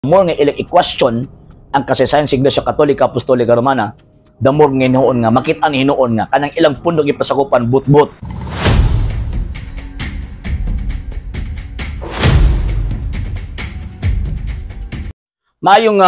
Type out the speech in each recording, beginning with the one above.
more nga ilang i-question ang kasaysayan sa Iglesia Katolika Apostolika Romana, the more nga hinuon nga makita ni hinuon nga kanang ilang pundok ipasakupan but-but. Maayong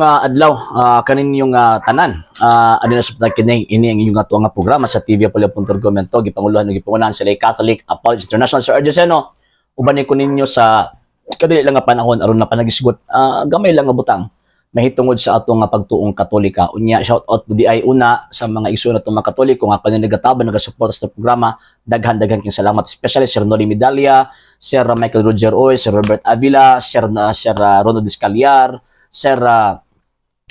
adlaw kaninyong tanan. Adina sa kini ini ang inyong atuang programa sa TV Apollo.Argumento gipanguluhan ug gipangunahan sa Catholic Apologist International Sir Argeseno. Uban ko ninyo sa kadili lang nga panahon aron na panagisgot gamay lang nga butang mahitungod sa atong pagtuong Katolika. Unya shout out di ay una sa mga igsoon natong mga Katoliko nga pananigataban nagasuporta sa programa. Daghan king salamat, especially Sir Noli Medalla, Sir Michael Roger Oy, Sir Robert Avila, Sir Ronald Discaliar, Sir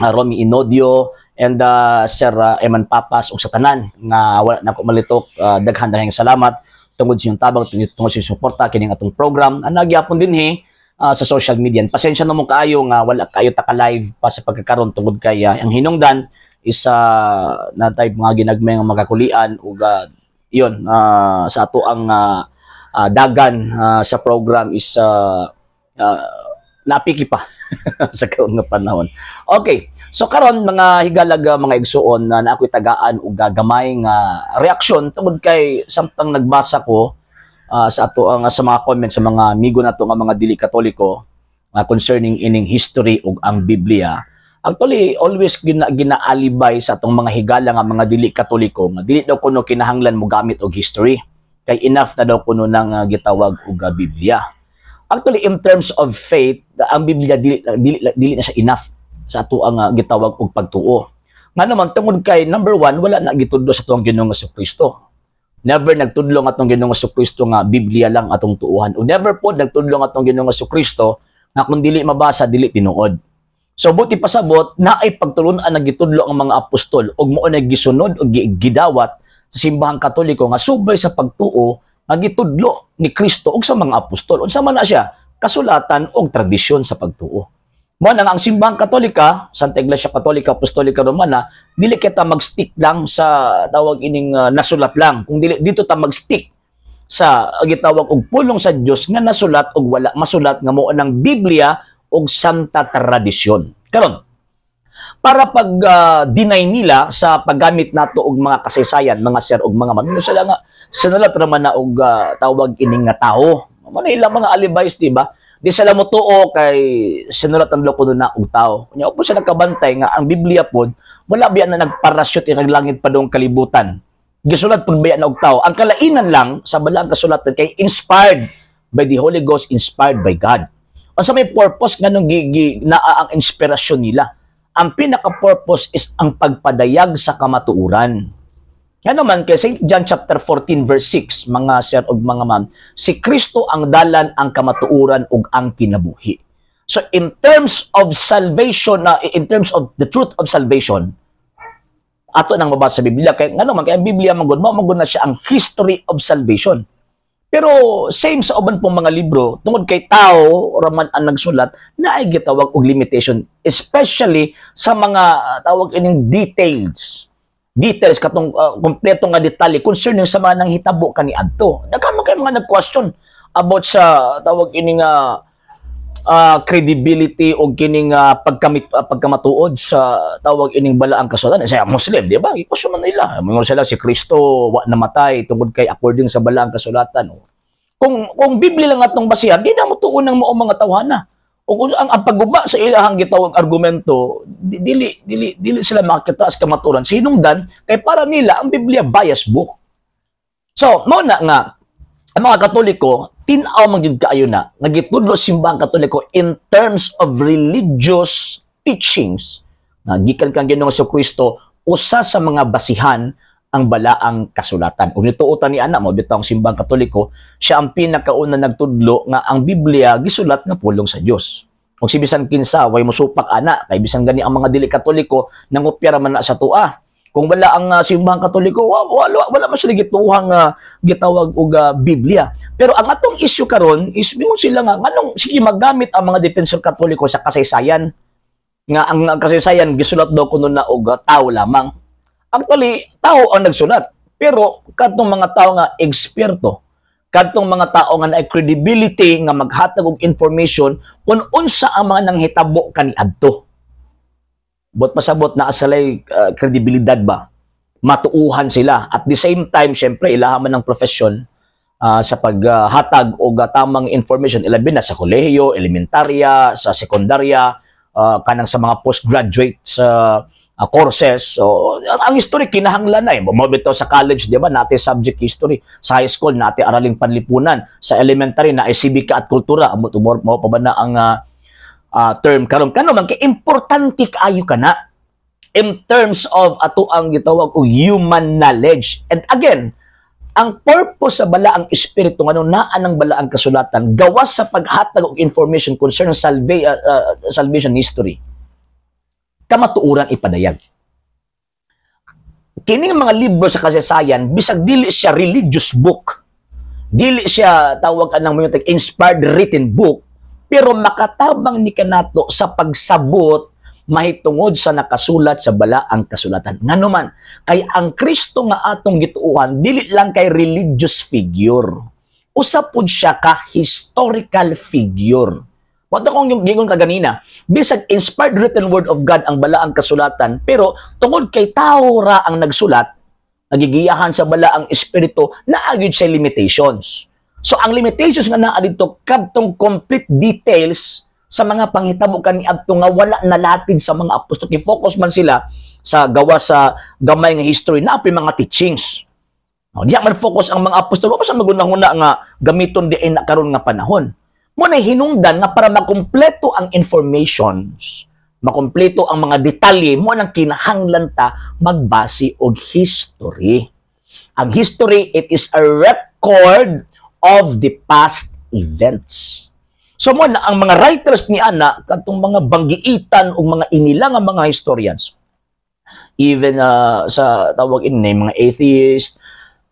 Romy Inodio, and Sir Eman Papas ug sa tanan nga wala na ko malitok. Daghan salamat tungod sa inyong tabang, tungod sa suporta kining atong program. Nagyapon dinhi sa social media. Pasensya na mo kaayo nga wala kayo taka live pa sa pagkakaroon tungod kay ang hinungdan is na type mga ginagmay nga magakulian ug yon sa ato ang dagan sa program is napiki pa sa karon nga panahon. Okay, so karon mga higalag mga igsuon na ako'y tagaan ug gamay nga reaksyon tungod kay samtang nagbasa ko sa ato ang sa mga comments sa mga amigo nato nga mga dili Katoliko concerning ining history ug ang Biblia. Actually always ginaalibay sa atong mga higala nga mga dili Katoliko nga dili daw kuno kinahanglan mo gamit og history kay enough na daw kuno nang gitawag og Biblia. Actually, in terms of faith, ang Biblia dili na siya enough sa ato ang gitawag og pagtuo. Nga naman, tungod kay number one, wala na gitudlo sa atong Ginoong Jesucristo. Never nagtudlo nga atong Ginoong Jesucristo nga Biblia lang atong tuuhan. O never po nagtudlo nga atong Ginoong Jesucristo nga kung dili mabasa, dili tinuod. So, buti pasabot, na ay pagtulunan na gitudlo ang mga apostol o mo na gisunod o gidawat sa simbahang Katoliko nga subay sa pagtuo gitudlo ni Kristo ug sa mga apostol. Unsa man na siya? Kasulatan o tradisyon sa pagtuo. Mo nang ang simbahang Katolika, Santa Iglesia Katolika Apostolika Romana, dili kita mag-stick lang sa tawag ining nasulat lang. Kung dili dito ta mag-stick sa gitawag og pulong sa Dios nga nasulat ug wala masulat nga mao nang Biblia ug santa tradisyon. Karon, para pag deny nila sa paggamit nato og mga kasaysayan, mga sir ug mga ma'am, sila nga sinalat raman na og tawag ining nga tao. Mano ilang mga alibays, di ba? Di sila mo tuo kay sinulat ang loko na og tao. Nya upo siya nagkabantay nga ang Biblia pod wala biya na nagparasyote ng langit pa dong kalibutan. Gisulat pod biya na og tao. Ang kalainan lang sa balaang kasulatan kay inspired by the Holy Ghost, inspired by God. Unsa may purpose nganong naa ang inspirasyon nila? Ang pinaka-purpose is ang pagpadayag sa kamatuuran. Yan naman kay St. John chapter 14 verse 6, mga sir ug mga ma'am, si Kristo ang dalan, ang kamatuuran ug ang kinabuhi. So in terms of salvation, in terms of the truth of salvation, ato nang mabasa sa Biblia kay ngano man kay ang Biblia magud na siya ang history of salvation. Pero same sa uban pong mga libro, tungod kay tao raman ang nagsulat, na ay gitawag og limitation, especially sa mga tawag ining details katong kompleto nga detalye concerning sa mga nang hitabo kaniadto. Daghan man kay mga nag-question about sa tawag ini nga credibility o kining pagkamatuod sa tawag ining balaang kasulatan. Sa Muslim, di ba? I-question man nila. Mo sila si Kristo wa namatay tungod kay according sa balaang kasulatan. Kung Biblia lang atong basihan, di na mo tuon ng mga tawhana. O kung ang pagguba sa ilahang gitawag argumento, dili sila makita sa kamaturan. Sinungdan, kay para nila, ang Biblia bias book. So, muna nga, ang mga Katoliko, tinaw magyud kaayo na, nagitudlo simbahang Katoliko in terms of religious teachings, gikan kang Ginoong Jesucristo, usa sa mga basihan ang balaang kasulatan. Kung nituutan ni anak mo, dito ang simbahang Katoliko, siya ang pinakauna nagtudlo nga ang Biblia gisulat nga pulong sa Dios. Kung si bisan kinsa way mosupak ana, kay bisan gani ang mga dili Katoliko nangopya man na sa tua. Kung wala ang simbahang Katoliko, wala man sila gituhang gitawag og Biblia. Pero ang atong issue karon is mingon sila nga nganong sige magamit ang mga defensor Katoliko sa kasaysayan nga ang kasaysayan gisulat daw kuno na og tao lamang. Actually, tao ang nagsulat. Pero katong mga tao nga eksperto kadtong mga tao nga naay credibility nga maghatag og information kung unsa ang mga nanghitabo kaniadto. Bot pasabot na asalay kredibilidad ba? Matuuhan sila. At the same time, syempre, ilahaman ng profesyon sa paghatag o tamang information, ilabi na sa kolehiyo, elementarya, sa sekundarya, kanang sa mga postgraduate courses. So, ang history, kinahanglan na eh. Bumabito sa college, di ba, natin subject history. Sa high school, natin araling panlipunan. Sa elementary, na ay sibika at kultura. Mo pa ba na ang term karon kano man kay importante kaayo kana in terms of ato ang gitawag og human knowledge. And again, ang purpose sa balaang espiritu ngano naa nang balaang kasulatan gawas sa paghatag og information concerning salvation history. Kamatuuran ipadayag. Kining mga libro sa kasaysayan bisag dili siya religious book, dili siya tawag anang mga inspired written book, pero makatabang ni kanato sa pagsabot mahitungod sa nakasulat sa balaang kasulatan. Nganuman, kay ang Kristo nga atong gituuhan dili lang kay religious figure. Usa pud siya ka historical figure. Wato kong yung gingon kaganina, bisag inspired written word of God ang balaang kasulatan, pero tungod kay tao ra ang nagsulat, nagigiyahan sa balaang espiritu, naagid sa limitations. So ang limitations nga naa dito kadtong complete details sa mga panghitabo kaniadto nga wala nalatid sa mga apostol. I-focus man sila sa gawa sa gamay nga history na apil mga teachings. Diya man focus ang mga apostol, basta magunahuna nga gamiton di ay nakaroon nga panahon. Muna hinungdan nga para makumpleto ang informations, makumpleto ang mga detalye, mo nang kinahanglan ta magbase og history. Ang history, it is a record of the past events. So mo na ang mga writers ni ana katong mga banggiitan o mga inilang ang mga historians. Even sa tawag ini mga atheist,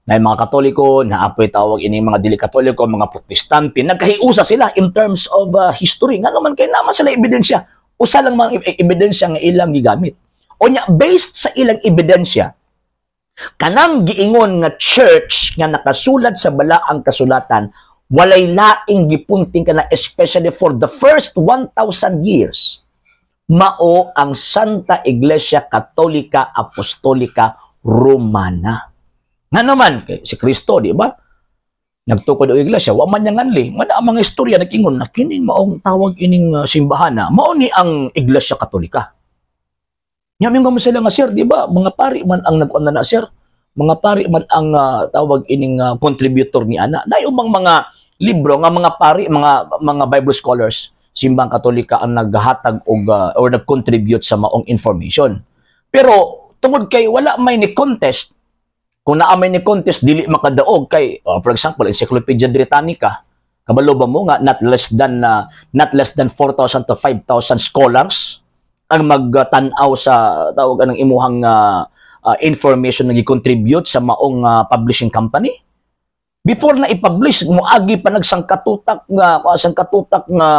na mga Katoliko, naapoy tawag ini mga dili Katoliko, mga Protestante, nagkahiusa sila in terms of history. Nga naman kay naman sila ebidensya. Usa lang mga ebidensya nga ilang gigamit. O nya based sa ilang ebidensya, kanang giingon nga church nga nakasulat sa balaang kasulatan, walay laing gipunting kana especially for the first 1,000 years. Mao ang Santa Iglesia Katolika Apostolika Romana. Nga naman, si Kristo, di ba? Nagtukod o iglesia, wa man yang anli. Man ang mga istorya nag-ingon na kining maong tawag ining simbahana, mao ni ang Iglesia Katolika. Yamin ba mo sila nga, sir, di ba? Mga pari man ang nag-una na, sir. Mga pari man ang tawag ining contributor ni ana. Na umang mga libro nga mga pari, mga Bible scholars, simbang Katolika ang naghatag or nag-contribute sa maong information. Pero tungod kay wala may ni contest, kung naamay ni contest, dili makadaog kay, for example, Encyclopedia Britannica, kabalo ba mo nga, not less than 4,000 to 5,000 scholars ang magtanaw sa tawag ng imuhang information na gi-contribute sa maong publishing company. Before na i-publish, muagi pa nagsangkatutak nga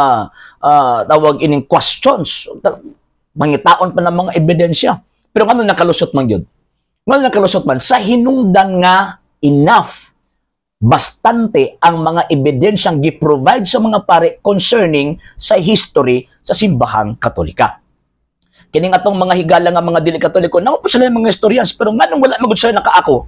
tawag ining questions. Mangitaon pa ng mga ebidensya. Pero ano nakalusot man yun? Well, nakalusot man, sa hinungdan nga enough, bastante ang mga ebidensyang gi-provide sa mga pare concerning sa history sa simbahang Katolika. Kining atong mga higala nga mga dili Katoliko, namo po sila yung mga historians, pero nga nung wala magud sila nakaako,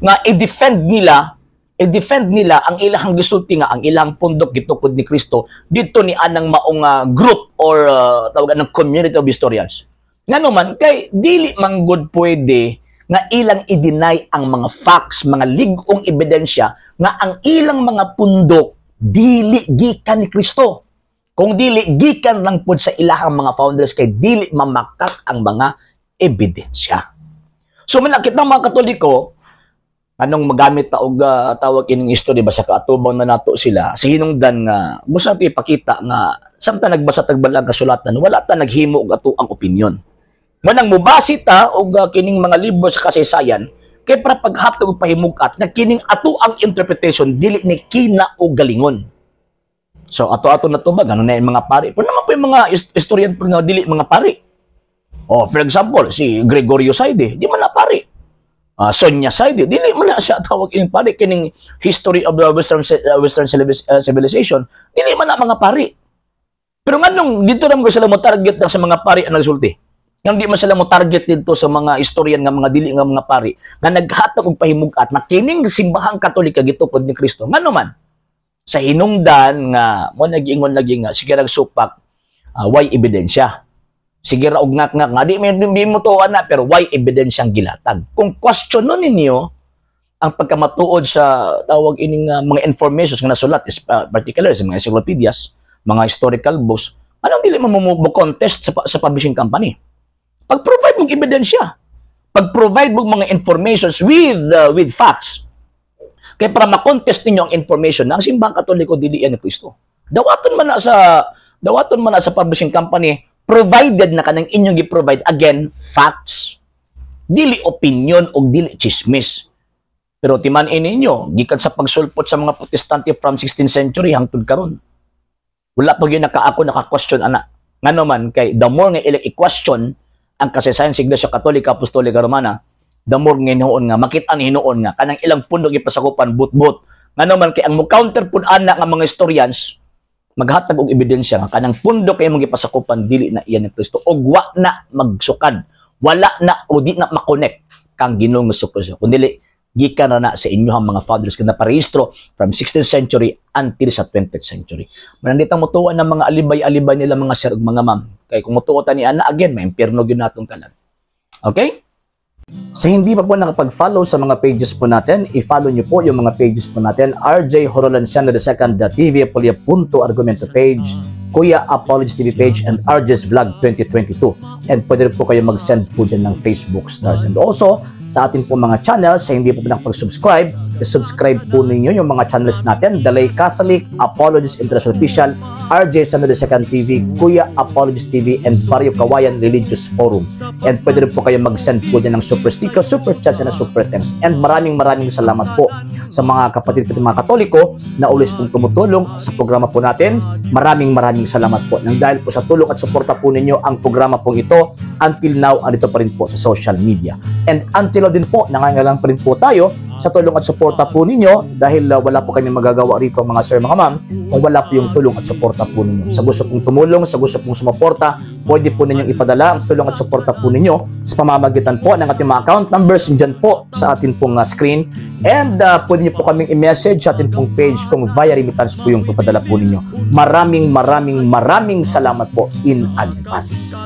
nga i-defend nila ang ilang gisulti nga, ang ilang pundok gitukod ni Kristo, dito ni anang maong group or tawagan ng community of historians. Nga naman, kay dili man good pwede nga ilang i-deny ang mga facts, mga ligong ebidensya nga ang ilang mga pundok dili gikan ni Kristo. Kung dili gikan lang pud sa ilahang mga founders kay dili mamakak ang mga ebidensya. So manakit ng mga Katoliko, anong magamit ta og tawag ining history ba sa kaatubang na nato sila sa hinungdan nga gusto natin ipakita nga samtang nagbasa tag balang kasulatan wala ta naghimo og ato ang opinion. Manang mubasi ta og kining mga libro sa kasaysayan kay para paghatag og pahimugat na kining ato ang interpretation dili ni kina og galingon. So ato-ato na to ba ganun na yung mga pari. Pero naman po yung mga historian po na dili mga pari. Oh, for example, si Gregorio Saide, di man na pari. Sonyacide, dili man na siya tawag ining pari kining history of the Western civilization, dili man na mga pari. Pero nganong dito naman ko sila mo target na sa mga pari ang nagsulti. Nga di man sila mo target dito sa mga historian nga mga dili nga mga pari nga naghatag og pahimugat na kining simbahang Katolika gitukod ni Kristo. Ngano man sa hinungdan nga mo nag-ingon lagi nga sige nagsupak why ebidensya. Sige ra og ngak-ngak nga di mo tuwa na pero why ebidensyang gilatag. Kung questionon ninyo ang pagkamatuod sa tawag ining mga informations nga nasulat particular sa mga encyclopedias, mga historical books, anong dili mo contest sa publishing company? Pag-provide mong ebidensya, pag-provide mong mga informations with facts. Kaya para ma-contest ninyo ang information na ang simbahang Katoliko dili yan ni Kristo. Dawaton man na sa publishing company, provided na kanang inyong gi-provide again facts. Dili opinion o dili chismis. Pero timan ninyo, gikan sa pagsulpot sa mga Protestante from 16th century hangtod karon. Wala pa yun naka-question ana. Ngano man kay the more nga ilang i-question ang kasaysayan sa Iglesia Katolika Apostolika Romana, the more nga hinuon nga makita ni hinuon nga kanang ilang pundok ipasakupan but-but. Ngano man kay ang mo counter pud ana nga mga historians maghatag og ebidensya nga kanang pundok kay mga ipasakupan dili na iyan ni Kristo og wa na magsukad, wala na o di na makonect kang Ginoong Jesucristo kundi gikan na sa inyohang mga fathers nga naparehistro from 16th century until sa 20th century. Mananditang mutuan ng mga alibay-alibay nila mga sir ug mga ma'am. Kay kung mutuotan ni ana again, may impierno gyud natong kalan. Okay? Sa hindi pa po nakapag-follow sa mga pages po natin, i-follow nyo po yung mga pages po natin. RJ Horolanciano II TV Apolia Punto Argumento page, Kuya Apologist TV page, and RJ's Vlog 2022. And pwede rin po kayo mag-send po dyan ng Facebook stars. And also, sa ating po mga channels, sa hindi po nakapag-subscribe, subscribe po ninyo yung mga channels natin, The Lay Catholic, Apologist International Official, RJ Sano II TV, Kuya Apologist TV, and Barrio Kawayan Religious Forum. And pwede rin po kayo mag-send po dyan ng super sticker, super chats, and super thanks. And maraming salamat po sa mga kapatid mga Katoliko na always pong tumutulong sa programa po natin. Maraming salamat po. Nang dahil po sa tulong at suporta po ninyo, ang programa pong ito, until now, andito pa rin po sa social media. And until din po, nangangailangan pa rin po tayo sa tulong at suporta po ninyo dahil wala po kami magagawa rito mga sir, mga ma'am, kung wala po yung tulong at suporta po ninyo. Sa gusto pong tumulong, sa gusto pong sumuporta, pwede po ninyong ipadala ang tulong at suporta po ninyo sa pamamagitan po ng ating mga account numbers dyan po sa ating pong screen. And pwede nyo po kaming i-message sa ating pong page kung via remittance po yung ipadala po ninyo. Maraming salamat po in advance.